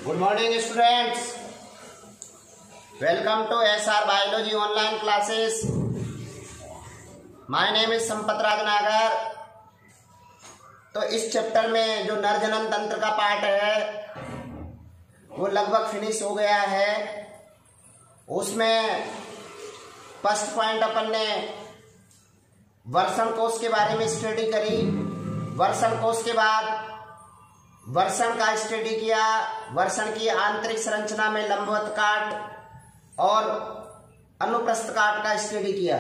Good morning students. Welcome to SR Biology online classes. My name is Sampat राज नागर। तो इस chapter में जो नर जनन तंत्र का पार्ट है वो लगभग फिनिश हो गया है। उसमें फर्स्ट पॉइंट अपन ने वर्षण कोश के बारे में स्टडी करी। वर्षण कोश के बाद वर्षण का स्टडी किया। वर्षण की आंतरिक संरचना में लंबवत काट और अनुप्रस्थ काट का स्टडी किया।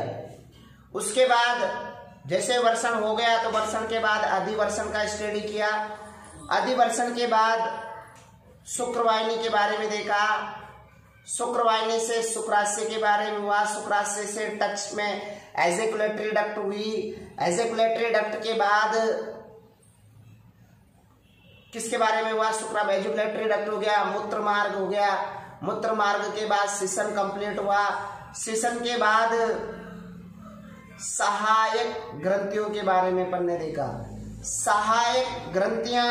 उसके बाद जैसे वर्षण हो गया तो वर्षण के बाद अधिवर्षण का स्टडी किया। अधिवर्षण के बाद शुक्रवाहिनी के बारे में देखा। शुक्रवाहिनी से शुक्राशय के बारे में हुआ। शुक्राशय से टच में एजेकुलेटरी डक्ट हुई। एजेकुलेटरी डक्ट के बाद किसके बारे में हुआ? एजुकुलेटरी डक्ट हो गया, मूत्र मार्ग हो गया। मूत्र मार्ग के बाद सिसन कंप्लीट हुआ। सिसन के बाद सहायक ग्रंथियों के बारे में अपन ने देखा। सहायक ग्रंथियां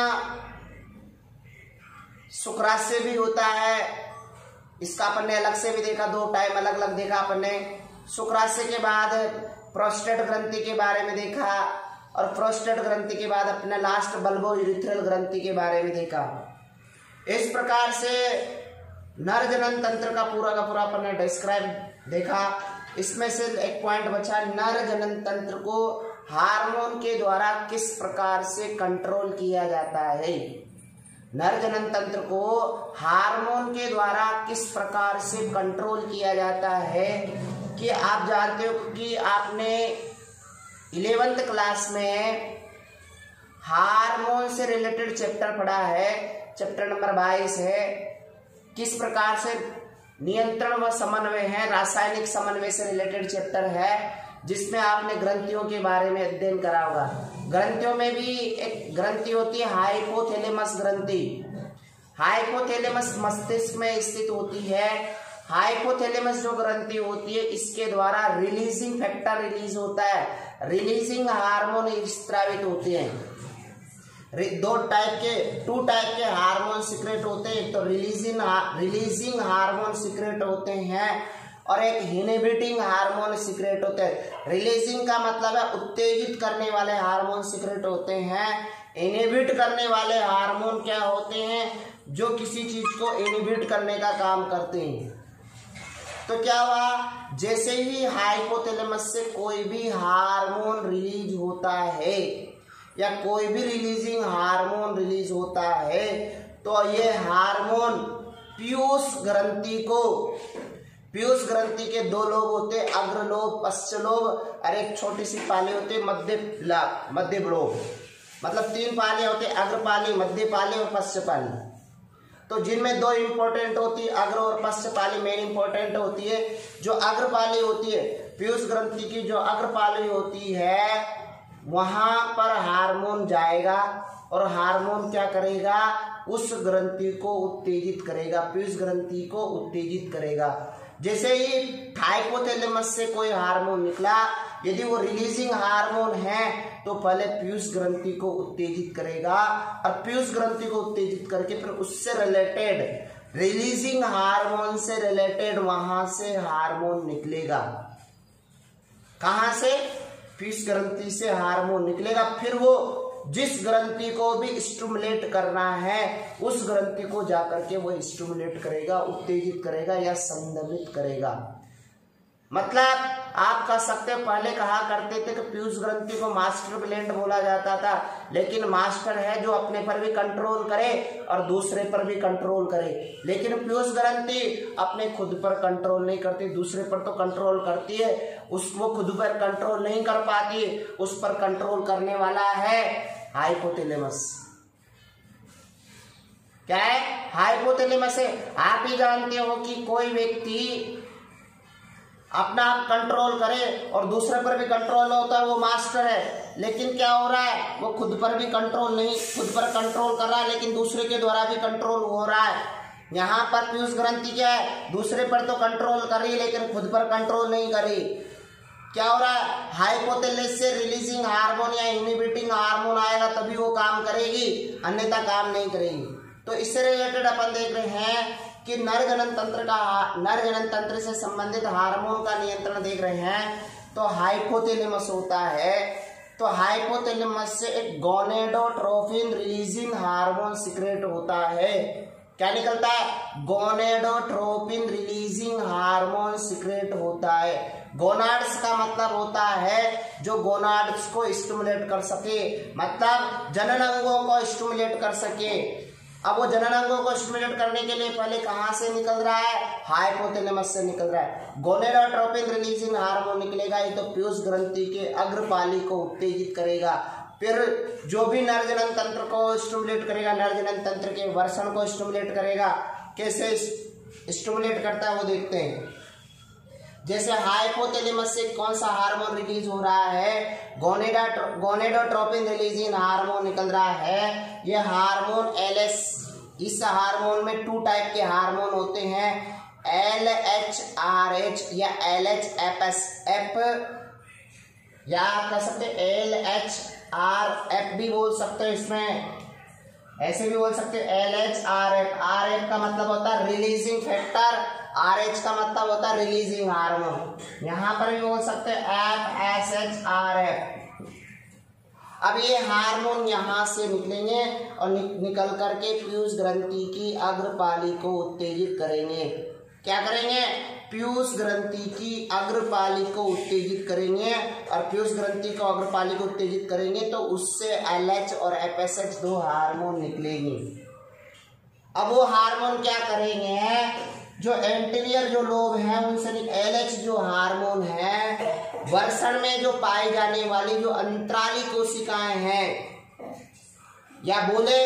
शुक्राशय भी होता है, इसका अपन ने अलग से भी देखा। दो टाइम अलग अलग देखा अपन ने। शुक्राशय के बाद प्रोस्टेट ग्रंथि के बारे में देखा और प्रोस्टेट ग्रंथि के बाद अपने लास्ट बल्बो यूरिथ्रल ग्रंथि के बारे में देखा। इस प्रकार से नर जनन तंत्र का पूरा अपन ने डिस्क्राइब देखा। इसमें से एक पॉइंट बचा, नर जनन तंत्र को हार्मोन के द्वारा किस प्रकार से कंट्रोल किया जाता है। नर जनन तंत्र को हार्मोन के द्वारा किस प्रकार से कंट्रोल किया जाता है कि आप जानते हो कि आपने 11th क्लास में हार्मोन से रिलेटेड चैप्टर पढ़ा है। चैप्टर नंबर 22 है, किस प्रकार से नियंत्रण व समन्वय है, रासायनिक समन्वय से रिलेटेड चैप्टर है, जिसमें आपने ग्रंथियों के बारे में अध्ययन करा होगा। ग्रंथियों में भी एक ग्रंथि होती है हाइपोथैलेमस ग्रंथि। हाइपोथैलेमस मस्तिष्क में स्थित होती है। हाइपोथैलेमस जो ग्रंथि होती है इसके द्वारा रिलीजिंग फैक्टर रिलीज होता है, रिलीजिंग हार्मोन स्रावित होते हैं। टू टाइप के हार्मोन सीक्रेट होते हैं। एक तो रिलीजिंग हार्मोन सीक्रेट होते हैं और एक इनहिबिटिंग हार्मोन सीक्रेट होते हैं। रिलीजिंग का मतलब है उत्तेजित करने वाले हार्मोन सीक्रेट होते हैं। इनहिबिट करने वाले हार्मोन क्या होते हैं? जो किसी चीज को इनहिबिट करने का काम करते हैं। तो क्या हुआ, जैसे ही हाइपोथैलेमस से कोई भी हार्मोन रिलीज होता है या कोई भी रिलीजिंग हार्मोन रिलीज होता है तो ये हार्मोन पीयूष ग्रंथि के दो लोब होते, अग्रलोब पश्चलोब, और एक छोटी सी पाली होती मध्य लोब। मतलब 3 पाली होते, अग्रपाली, मध्य पाली और पश्च पाली। तो जिनमें 2 इंपॉर्टेंट होती है, अग्र और पश्च पाली मेन इंपॉर्टेंट होती है। जो अग्रपाली होती है, पीयूष ग्रंथि की जो अग्रपाली होती है वहां पर हार्मोन जाएगा और हार्मोन क्या करेगा? उस ग्रंथि को उत्तेजित करेगा, पीयूष ग्रंथि को उत्तेजित करेगा। जैसे ही हाइपोथैलेमस से कोई हार्मोन निकला, यदि वो रिलीजिंग हार्मोन है तो पहले पीयूष ग्रंथि को उत्तेजित करेगा और पीयूष ग्रंथि को उत्तेजित करके फिर उससे रिलेटेड रिलीजिंग हार्मोन से रिलेटेड वहां से हार्मोन निकलेगा। कहां से? पीयूष ग्रंथि से हार्मोन निकलेगा। फिर वो जिस ग्रंथि को भी स्टिमुलेट करना है उस ग्रंथि को जाकर के वो स्टिमुलेट करेगा, उत्तेजित करेगा या संदमित करेगा। मतलब आप कह सकते हैं, पहले कहा करते थे कि पीयूष ग्रंथि को मास्टर ग्लैंड बोला जाता था, लेकिन मास्टर है जो अपने पर भी कंट्रोल करे और दूसरे पर भी कंट्रोल करे। लेकिन पीयूष ग्रंथि अपने खुद पर कंट्रोल नहीं करती, दूसरे पर तो कंट्रोल करती है। उसको खुद पर कंट्रोल नहीं कर पाती, उस पर कंट्रोल करने वाला है हाइपोथैलेमस। क्या है? हाइपोथैलेमस है। आप ही जानते हो कि कोई व्यक्ति अपना आप कंट्रोल करे और दूसरे पर भी कंट्रोल होता है, वो मास्टर है। लेकिन क्या हो रहा है, वो खुद पर भी कंट्रोल नहीं, खुद पर कंट्रोल कर रहा है लेकिन दूसरे के द्वारा भी कंट्रोल हो रहा है। यहाँ पर पीयूष ग्रंथि क्या है, दूसरे पर तो कंट्रोल कर रही है लेकिन खुद पर कंट्रोल नहीं कर रही। क्या हो रहा है, हाइपोथैलेमस से रिलीजिंग हार्मोन या इनहिबिटिंग हार्मोन आएगा तभी वो काम करेगी, अन्यथा काम नहीं करेगी। तो इससे रिलेटेड अपन देख रहे हैं कि नर जनन तंत्र से संबंधित हार्मोन का नियंत्रण देख रहे हैं। तो हाइपोथैलेमस होता है, तो हाइपोथैलेमस से एक गोनेडोट्रोपिन रिलीजिंग हार्मोन सीक्रेट होता है। क्या निकलता है? गोनेडोट्रोपिन रिलीजिंग हार्मोन सीक्रेट होता है। गोनाड्स का मतलब होता है जो गोनाड्स को स्टिमुलेट कर सके, मतलब जनन अंगों को स्टिमुलेट कर सके। अब वो जनन अंगों को स्टिमुलेट करने के लिए पहले कहां से निकल रहा है? हाइपोथैलेमस से निकल रहा है। गोनेडोट्रोपिन रिलीजिंग हार्मोन निकलेगा, ये तो पीयूष ग्रंथि के अग्रपाली को उत्तेजित करेगा। फिर जो भी नर जनन तंत्र को स्टिमुलेट करेगा, नर जनन तंत्र के वर्षण को स्टिमुलेट करेगा। कैसे स्टिमुलेट करता है वो देखते हैं। जैसे हाइपोथैलेमस से कौन सा हार्मोन रिलीज हो रहा है? गोनेडोट्रोपिन रिलीजिंग हार्मोन निकल रहा है। ये हार्मोन LH, इस हार्मोन में 2 टाइप के हार्मोन होते हैं, LHRH या LHFSF, या आप कह सकते हैं LHRF भी बोल सकते हो, इसमें ऐसे भी बोल सकते हैं LHRF। RF का मतलब होता है रिलीजिंग फैक्टर, RH का मतलब होता है रिलीजिंग हार्मोन। यहाँ पर भी बोल सकते हैं FSHRF। अब ये हार्मोन यहाँ से निकलेंगे और निकल करके पीयूष ग्रंथि की अग्रपाली को उत्तेजित करेंगे। क्या करेंगे? पीयूष ग्रंथि की अग्रपाली को उत्तेजित करेंगे, और पीयूष ग्रंथि को अग्रपाली को उत्तेजित करेंगे तो उससे LH और FSH 2 हार्मोन निकलेंगे। अब वो हार्मोन क्या करेंगे? जो एंटीरियर जो लोब है उनसे LH जो हार्मोन है, वर्षण में जो पाई जाने वाली जो अंतराली कोशिकाएं हैं या बोले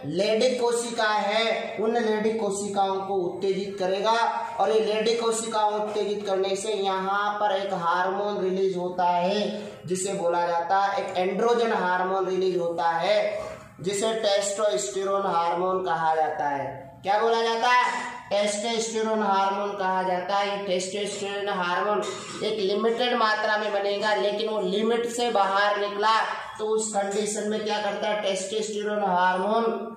लेडिक कोशिका है, उन लेडिक कोशिकाओं को उत्तेजित करेगा। और ये लेडिक कोशिकाओं उत्तेजित करने से यहाँ पर एक हार्मोन रिलीज होता है जिसे बोला जाता है, एक एंड्रोजन हार्मोन रिलीज होता है जिसे टेस्टोस्टेरोन हार्मोन कहा जाता है। क्या बोला जाता है? टेस्टोस्टेरोन हार्मोन कहा जाता है। ये टेस्टोस्टेरोन हार्मोन एक लिमिटेड मात्रा में बनेगा, लेकिन वो लिमिट से बाहर निकला तो उस कंडीशन में क्या करता है? टेस्टोस्टेरोन हार्मोन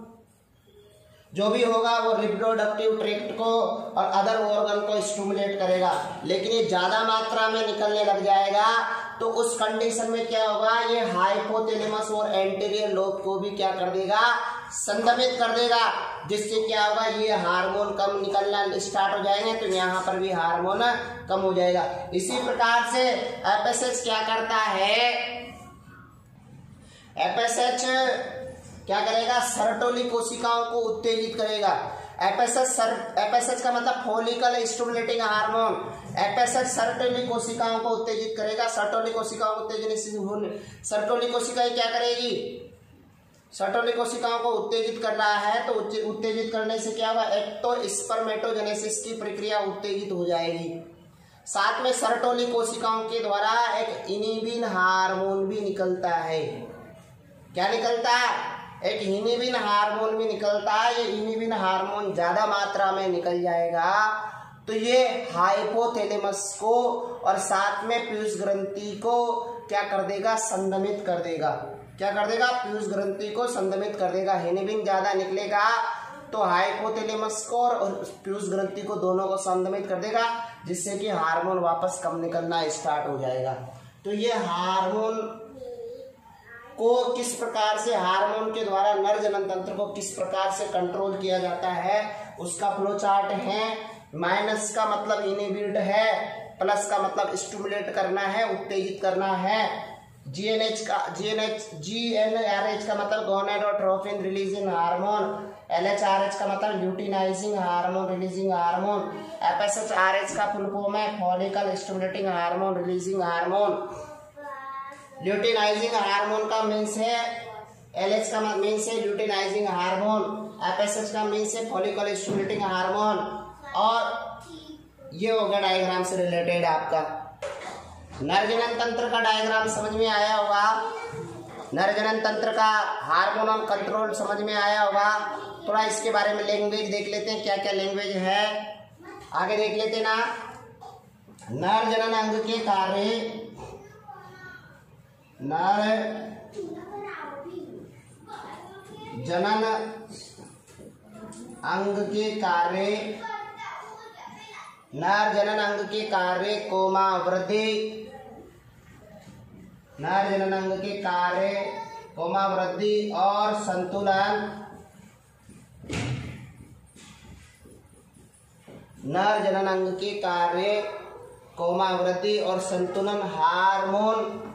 जो भी होगा वो रिप्रोडक्टिव ट्रैक्ट को और अदर ऑर्गन को स्टिमुलेट करेगा। लेकिन ये ज्यादा मात्रा में निकलने लग जाएगा तो उस कंडीशन में क्या होगा? ये हाइपोथैलेमस और एंटीरियर लोब को भी क्या कर देगा? संदमित कर देगा, जिससे क्या होगा? ये हार्मोन कम निकलना स्टार्ट हो जाएंगे, तो यहाँ पर भी हार्मोन कम हो जाएगा। इसी प्रकार से FSH क्या करता है? FSH क्या करेगा? सर्टोली कोशिकाओं को उत्तेजित करेगा। FSH का मतलब follicle stimulating hormone. FSH Sertoli कोशिकाओं को उत्तेजित करेगा। सर्टोली कोशिकाओं को सर्टोली कोशिकाएं क्या करेगी? सर्टोली कोशिकाओं को उत्तेजित कर रहा है, तो उत्तेजित करने से क्या होगा? एक तो स्पर्मेटोजेनेसिस की प्रक्रिया उत्तेजित हो जाएगी, साथ में सर्टोली कोशिकाओं के द्वारा एक इनिबिन हार्मोन भी निकलता है। क्या निकलता है? एक इनिबिन हार्मोन भी निकलता है। ये इनिबिन हार्मोन ज्यादा मात्रा में निकल जाएगा तो ये हाइपोथैलेमस को और साथ में पीयूष ग्रंथि को क्या कर देगा? संदमित कर देगा। क्या कर देगा? पीयूष ग्रंथि को संदमित कर देगा। इनिबिन ज्यादा निकलेगा तो हाइपोथैलेमस को और पीयूष ग्रंथि को दोनों को संदमित कर देगा, जिससे कि हार्मोन वापस कम निकलना स्टार्ट हो जाएगा। तो ये हार्मोन को किस प्रकार से, हार्मोन के द्वारा नर जनन तंत्र को किस प्रकार से कंट्रोल किया जाता है उसका फ्लो चार्ट है। माइनस का मतलब इनिबिट है, प्लस का मतलब स्टिमुलेट करना है, उत्तेजित करना है। GnRH का मतलब गोनेडोट्रोपिन रिलीजिंग हार्मोन, LHRH का मतलब luteinizing hormone releasing hormone, FSHRH का फुल फॉर्म है follicle stimulating hormone releasing hormone. Luteinizing hormone का मीन्स है, LH का मीन्स है ल्यूटिनाइजिंग हार्मोन, FSH का मीन्स है फॉलिकल स्टिमुलेटिंग हार्मोन। और ये होगा डायग्राम से रिलेटेड आपका। नर जनन तंत्र का डायग्राम समझ में आया होगा, नर जनन तंत्र का हार्मोनल कंट्रोल समझ में आया होगा। थोड़ा इसके बारे में लैंग्वेज देख लेते हैं, क्या क्या लैंग्वेज है आगे देख लेते ना। नर जनन अंग के कार्य, नर जनन अंग के कार्य, नर जनन अंग के कार्य कोमा वृद्धि, नर जनन अंग के कार्य कोमा वृद्धि और संतुलन, नर जनन अंग के कार्य कोमा वृद्धि और संतुलन हार्मोन,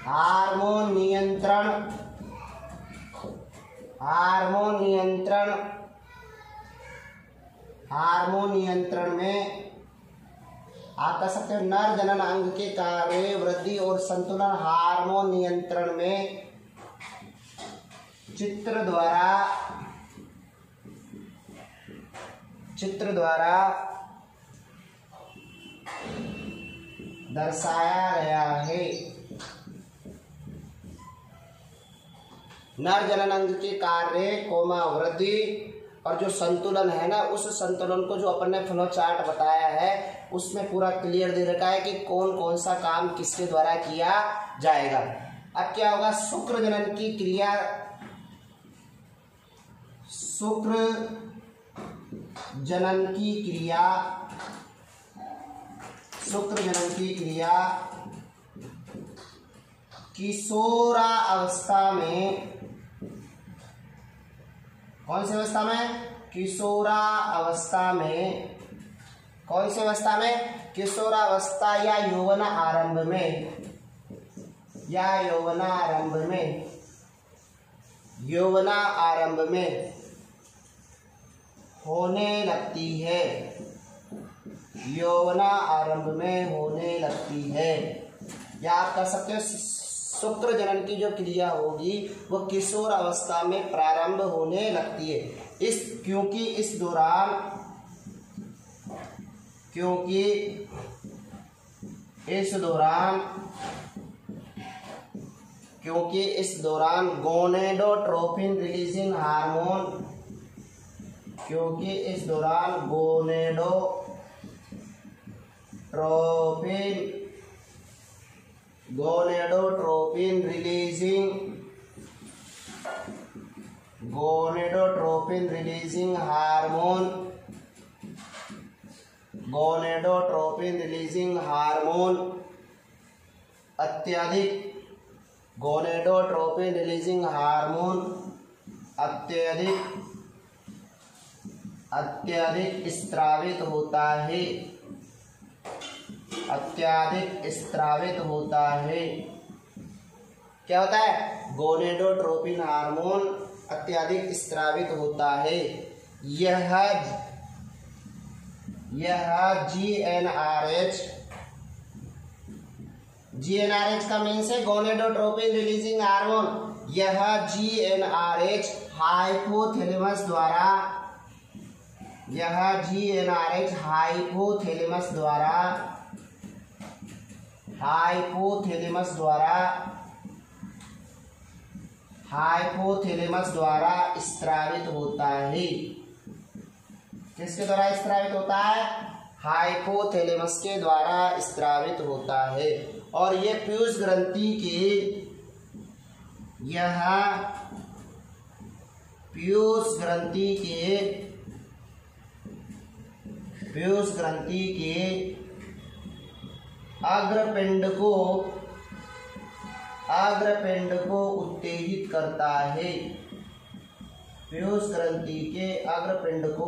हार्मोन नियंत्रण, हार्मोन नियंत्रण, हार्मोन नियंत्रण में आप कह सकते हो नर जनन अंग के कार्य वृद्धि और संतुलन हार्मोन नियंत्रण में चित्र द्वारा दर्शाया गया है। नर जनन अंग के कार्य कोमा वृद्धि और जो संतुलन है ना, उस संतुलन को जो अपन ने फ्लो चार्ट बताया है उसमें पूरा क्लियर दे रखा है कि कौन कौन सा काम किसके द्वारा किया जाएगा। अब क्या होगा, शुक्र जनन की क्रिया, शुक्र जनन की क्रिया, शुक्र जनन की क्रिया किशोरावस्था में, कौन सी अवस्था में, किशोरावस्था में, कौन सी अवस्था में, किशोरावस्था या यौवन आरंभ में, या यौवन आरंभ में, यौवन आरंभ में होने लगती है, यौवन आरंभ में होने लगती है। या आप कह सकते हो शुक्र जनन की जो क्रिया होगी वो किशोर अवस्था में प्रारंभ होने लगती है। क्योंकि इस दौरान गोनेडोट्रोपिन रिलीजिंग हार्मोन, क्योंकि इस दौरान गोनेडोट्रोपिन रिलीजिंग हार्मोन अत्यधिक स्त्रावित होता है, अत्यधिक स्त्रावित होता है। क्या होता है, गोनेडोट्रोपिन हार्मोन अत्यधिक स्त्रावित होता है। यह GnRH का मीन्स है गोनेडोट्रोपिन रिलीजिंग हार्मोन। यह GnRH हाइपोथैलेमस द्वारा स्त्रावित होता है। किसके द्वारा स्त्रावित होता है, हाइपोथैलेमस के द्वारा स्त्रावित होता है। और ये पीयूष ग्रंथि के अग्रपिंड को उत्तेजित करता है। पीयूष ग्रंथि के अग्रपिंड को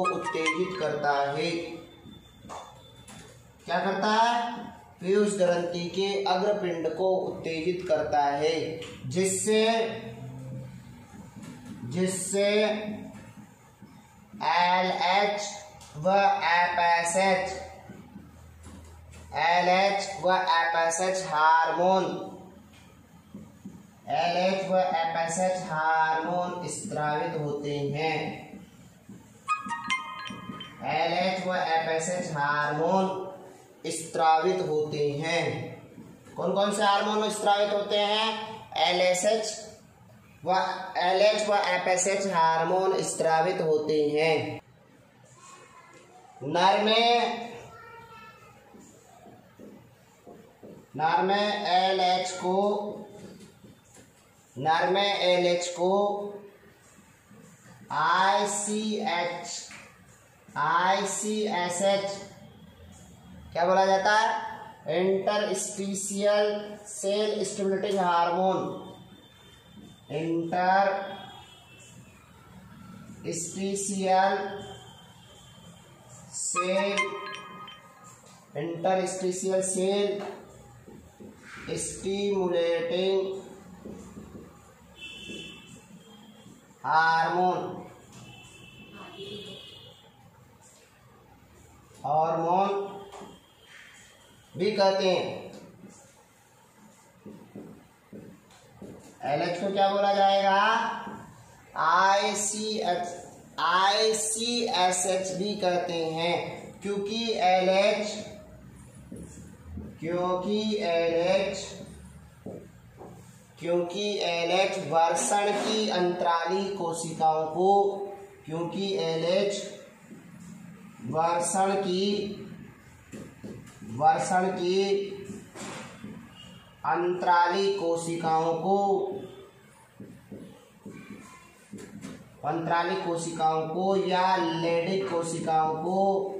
उत्तेजित करता है। क्या करता है, पीयूष ग्रंथि के अग्रपिंड को उत्तेजित करता है, जिससे LH व FSH हार्मोन स्त्रावित होते हैं। LH व FSH हार्मोन स्त्रावित होते हैं। कौन कौन से हार्मोन स्त्रावित होते हैं, LH व FSH हार्मोन स्त्रावित होते हैं। नॉर्मल LH को ICSH क्या बोला जाता है? Interstitial cell stimulating hormone. Interstitial cell stimulating hormone भी कहते हैं। LH को क्या बोला जाएगा? ICSH भी कहते हैं, क्योंकि LH वर्षण की अंतराली कोशिकाओं को अंतराली कोशिकाओं को या लेडिक कोशिकाओं को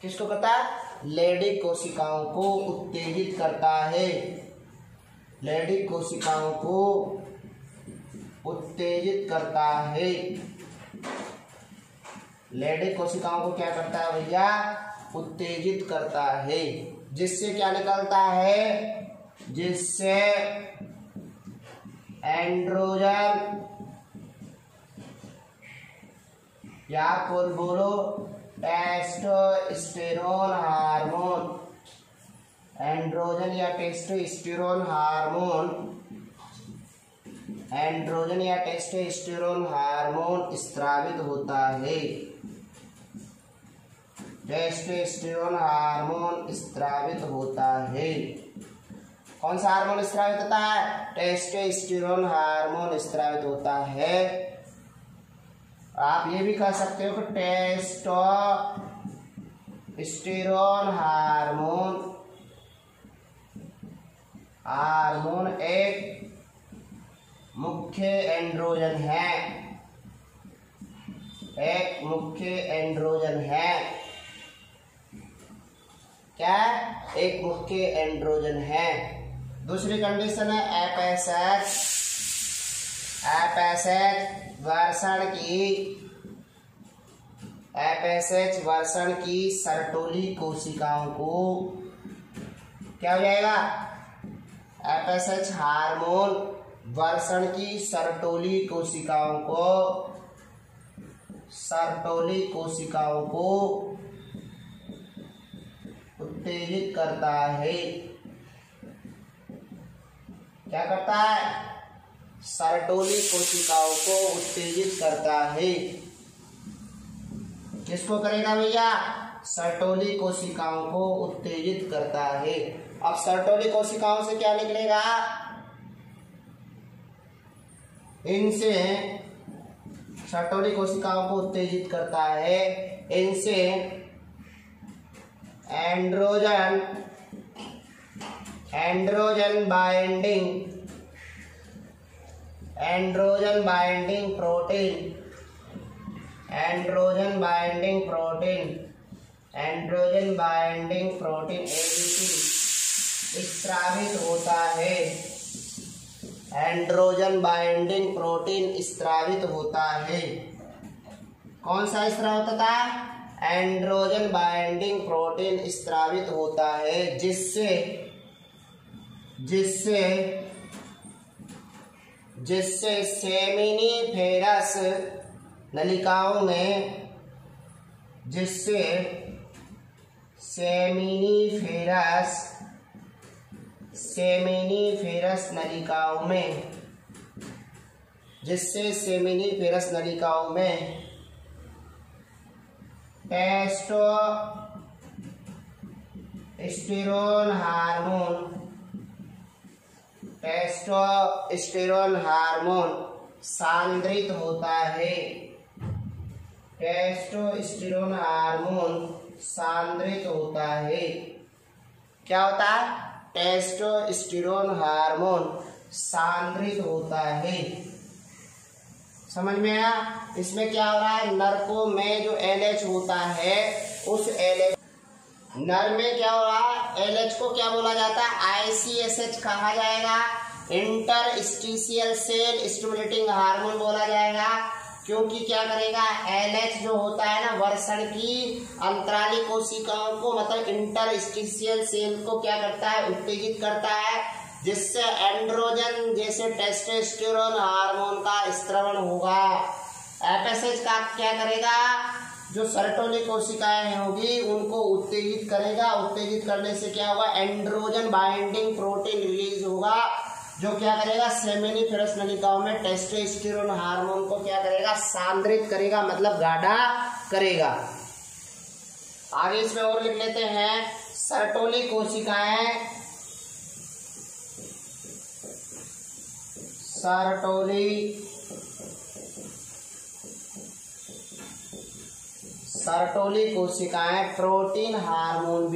किसको कहता है? लेडिक कोशिकाओं को उत्तेजित करता है। लेडिक कोशिकाओं को उत्तेजित करता है। लेडिक कोशिकाओं को क्या करता है भैया? उत्तेजित करता है। जिससे क्या निकलता है? जिससे एंड्रोजन या बोलो टेस्टोस्टेरोन हार्मोन, एंड्रोजन या टेस्टोस्टेरोन हार्मोन स्रावित होता है। टेस्टोस्टेरोन हार्मोन स्रावित होता है। कौन सा हार्मोन स्रावित होता है? टेस्टोस्टेरोन हार्मोन स्रावित होता है। आप ये भी कह सकते हो कि टेस्टोस्टेरोन हार्मोन एक मुख्य एंड्रोजन है। क्या? एक मुख्य एंड्रोजन है। दूसरी कंडीशन है FSH वर्षण की सर्टोली कोशिकाओं को क्या हो जाएगा? FSH हार्मोन वर्षण की सर्टोली कोशिकाओं को उत्तेजित करता है। क्या करता है? सर्टोली कोशिकाओं को उत्तेजित करता है। किसको करेगा भैया? सर्टोली कोशिकाओं को उत्तेजित करता है। अब सर्टोली कोशिकाओं से क्या निकलेगा? इनसे सर्टोली कोशिकाओं को उत्तेजित करता है। इनसे एंड्रोजन बाइंडिंग प्रोटीन ABP स्रावित होता है। एंड्रोजन बाइंडिंग प्रोटीन स्रावित होता है। कौन सा स्रावित होता है? एंड्रोजन बाइंडिंग प्रोटीन स्रावित होता है, जिससे सेमिनिफेरस नलिकाओं में टेस्टोस्टेरोन हार्मोन सांद्रित होता है। टेस्टोस्टेरोन हार्मोन सांद्रित होता है। क्या होता है? टेस्टोस्टेरोन हार्मोन सांद्रित होता है। समझ में आया? इसमें क्या हो रहा है, नर में जो LH होता है उस LH, नर में क्या हो रहा है, LH को क्या बोला जाता है, ICSH कहा जाएगा, इंटरस्टिशियल सेल स्टिमुलेटिंग हार्मोन बोला जाएगा। क्योंकि क्या करेगा, LH जो होता है ना, वर्षण की अंतराली कोशिकाओं को मतलब इंटरस्टिशियल सेल को क्या करता है, उत्तेजित करता है, जिससे एंड्रोजन जैसे टेस्टोस्टेरोन हार्मोन का स्त्रवण होगा। FSH का क्या करेगा, जो सर्टोली कोशिकाएं होगी उनको उत्तेजित करेगा। उत्तेजित करने से क्या होगा, एंड्रोजन बाइंडिंग प्रोटीन रिलीज होगा, जो क्या करेगा, सेमिनिफेरस नलिकाओं में टेस्टोस्टेरोन हार्मोन को क्या करेगा, सांद्रित करेगा, मतलब गाढ़ा करेगा। आगे इसमें और लिख लेते हैं, सर्टोली कोशिकाएं, सर्टोली कोशिकाएं प्रोटीन हार्मोन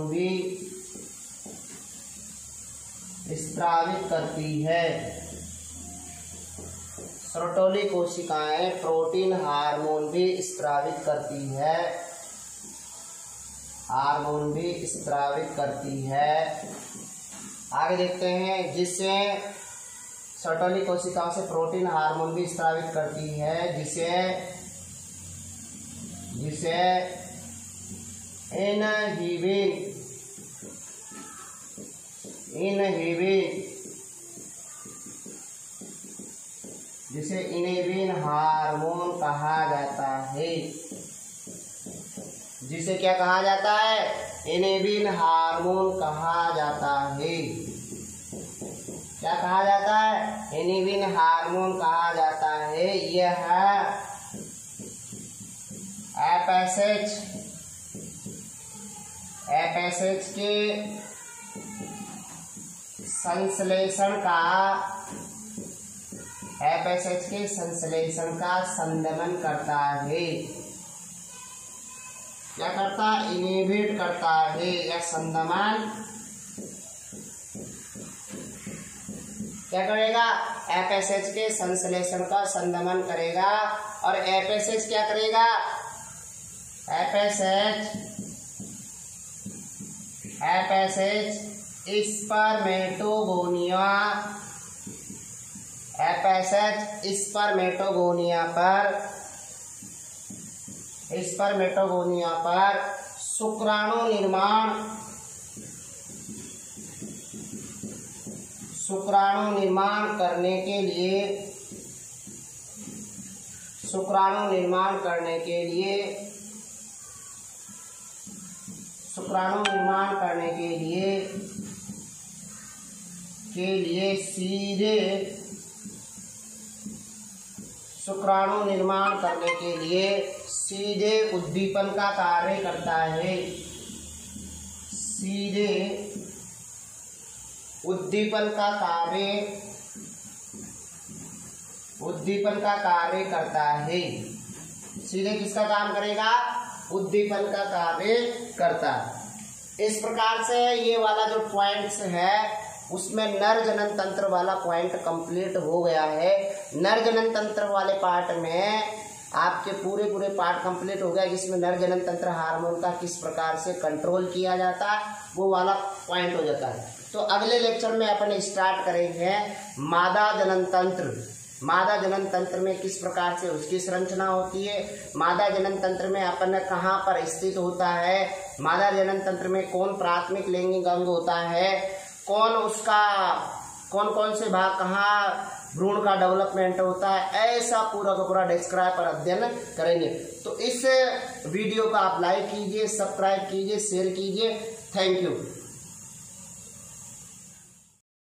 भी स्रावित करती है। सर्टोली कोशिकाएं प्रोटीन हार्मोन भी स्रावित करती है, आगे देखते हैं, जिससे सर्टोली कोशिकाओं से प्रोटीन हार्मोन भी स्रावित करती है, जिसे इनहिबिन हार्मोन कहा जाता है। जिसे क्या कहा जाता है, इनहिबिन हार्मोन कहा जाता है। क्या कहा जाता है, इनहिबिन हार्मोन कहा जाता है। यह FSH के संश्लेषण का संदमन करता है। क्या करता है, इनहिबिट करता है या संदमन क्या करेगा, FSH के संश्लेषण का संदमन करेगा। और FSH क्या करेगा, FSH स्पर्मेटोगोनिया पर शुक्राणु निर्माण करने के लिए सीधे उद्दीपन का कार्य करता है। सीधे उद्दीपन का कार्य करता है। सीधे किसका काम करेगा, उद्दीपन का कार्य करता है। इस प्रकार से ये वाला जो पॉइंट्स है उसमें नर जनन तंत्र वाला पॉइंट कंप्लीट हो गया है। नर जनन तंत्र वाले पार्ट में आपके पूरे पार्ट कंप्लीट हो गया, जिसमें नर जनन तंत्र हार्मोन का किस प्रकार से कंट्रोल किया जाता है वो वाला पॉइंट हो जाता है। तो अगले लेक्चर में अपन स्टार्ट करेंगे मादा जनन तंत्र। मादा जनन तंत्र में किस प्रकार से उसकी संरचना होती है, मादा जनन तंत्र में अपन कहाँ पर स्थित होता है, मादा जनन तंत्र में कौन प्राथमिक लैंगिक अंग होता है, कौन कौन से भाग कहाँ भ्रूण का डेवलपमेंट होता है, ऐसा पूरा का पूरा डिस्क्राइब पर अध्ययन करेंगे। तो इस वीडियो को आप लाइक कीजिए, सब्सक्राइब कीजिए, शेयर कीजिए। Thank you.